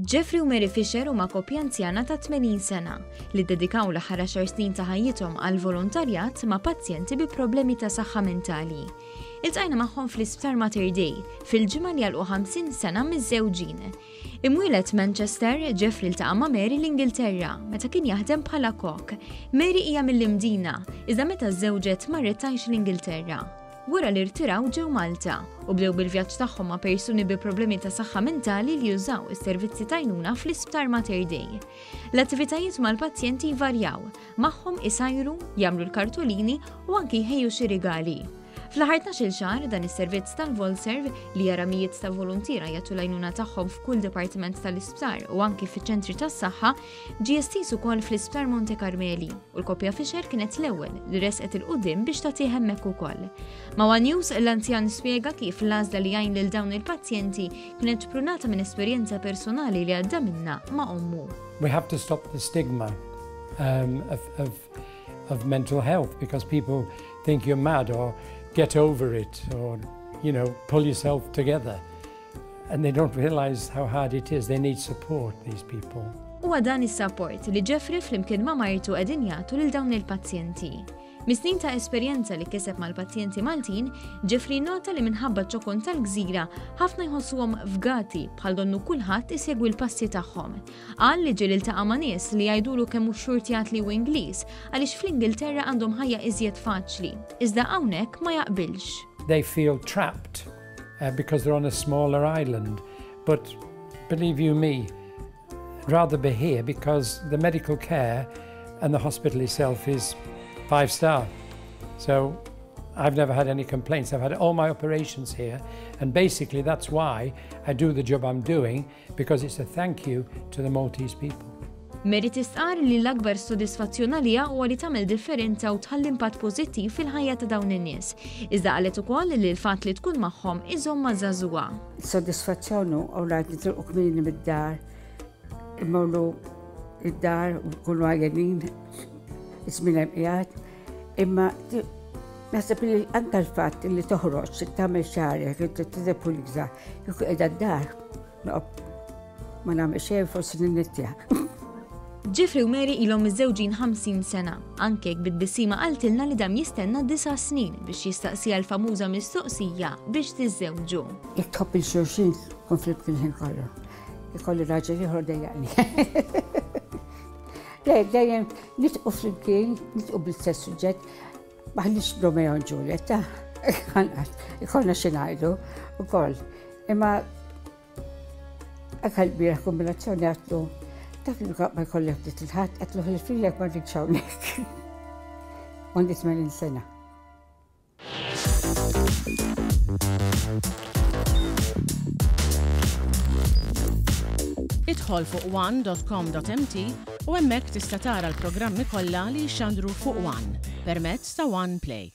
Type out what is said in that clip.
Geoffrey u Mary Fisher huma koppja anzjana ta' 80 sena li ddedikaw l-aħħar 10 snin ta' ħajjithom għal volontarjat ma' pazjenti bi problemi ta' saħħa mentali. Iltqajna magħhom fl-Isptar Mater Dei fil-ġimgħa li għalqu 50 sena miż-żewġin. Imwieled Manchester, Geoffrey iltaqa' ma' Mary l-Ingilterra meta kien jaħdem bħala kok. Mary hija mill-Imdina, iżda meta żewġet marret tgħix l-Ingilterra. Wara li rtiraw ġew Malta u bdew bil-vjaġġ tagħhom ma' persuni bi problemi ta' saħħa mentali li jużaw is-servizzi ta' għajnuna fl-Isptar Mater Dei. L-attivitajiet mal-pazjenti jvarjaw, magħhom isajru, jagħmlu l-kartolini u anki jħejju xi rigali. Fl-aħħar 12 xahar dan is-servizz tal-Volserv li jara mijiet ta' volontira jagħtu l-għajnuna tagħhom f'kull dipartiment tal-isptar u anki fiċ-ċentri tas-saħħa ġie estis ukoll fl-Isptar Monte Carmeli u l-Koppja Fisher kienet l-ewwel li resqet il-qudiem biex tagħtih hemmhekk ukoll. Ma' One News l-anzjan spjega kif l-għażla li jgħin lil dawn il-pazjenti kienet prunata minn esperjenza personali li għadda minnha ma' ommu. We have to stop the stigma of mental health because people think you're mad or get over it or, pull yourself together. And they don't realize how hard it is. They need support, these people. U dan is-support li Geoffrey flimkien ma' martu qegħdin jagħtu lil dawn il-pazjenti. Mis-snin ta' esperjenza li kiseb mal-pazjenti Maltin, Geoffrey nota li minħabba ċokon tal-gżira ħafna jħossuhom fgati bħal donnu kulħadd isegwi l-passi tagħhom. Qal li ġiel iltaqa' ma' nies li jgħidulu kemm hu xurtjat li hu Ingliż għaliex fl-Ingilterra għandhom ħajja iżjed faċli. Iżda hawnhekk ma jaqbilx. They feel trapped because they're on a smaller island. But believe you me, rather be here because the medical care and the hospital itself is 5-star. So I've never had any complaints. I've had all my operations here. And basically that's why I do the job I'm doing, because it's a thank you to the Maltese people. Mary tistqar li l-akbar sodisfazzjon għalija huwa li tagħmel differenza u tħalli impatt pożittiv fil-ħajja ta' dawn in-nies. Iżda qalet ukoll li l-fatt li tkun magħhom iżhom ma' żagħżugħa. Sodisfazzjonu awlad li tilqu kmieni mid-dar, immorru id-dar u jkunu għajjanin, ismin hemm qiegħed, imma naħseb li anke l-fatt li toħroġ tagħmel xagħrek, tideb pulizza, kieku qiegħda d-dar, ma nagħmel xejn forsi ninnittja. Geoffrey u Mary ilhom iż-żewġin 50 sena, anke jekk bit-bissima qaltilna li dam jistenna 9 snin biex jistaqsija l-famuża mistoqsija biex tiżżewġu. Jekk tħobb il-xulxin tkun fl-imkien ħin kollu. Ikolli raġel ieħor dejjaqni. Dejjem nitqu fl-imkien, nitqu bl-istess suġġett, maħniex Romeo u Juliet, ikollna xi ngħidu wkoll. Imma hekk il-bieraħ kombinazzjoni għatlu taf li ma jkolli ftit il-ħadd qedlu ħilfilek ma rridx hawnhekk. Għandi 80 sena. Idħol fuq one.com.mt u hemmhekk tista' tara l-programmi kollha li jxandru fuq One permezz ta' One Play.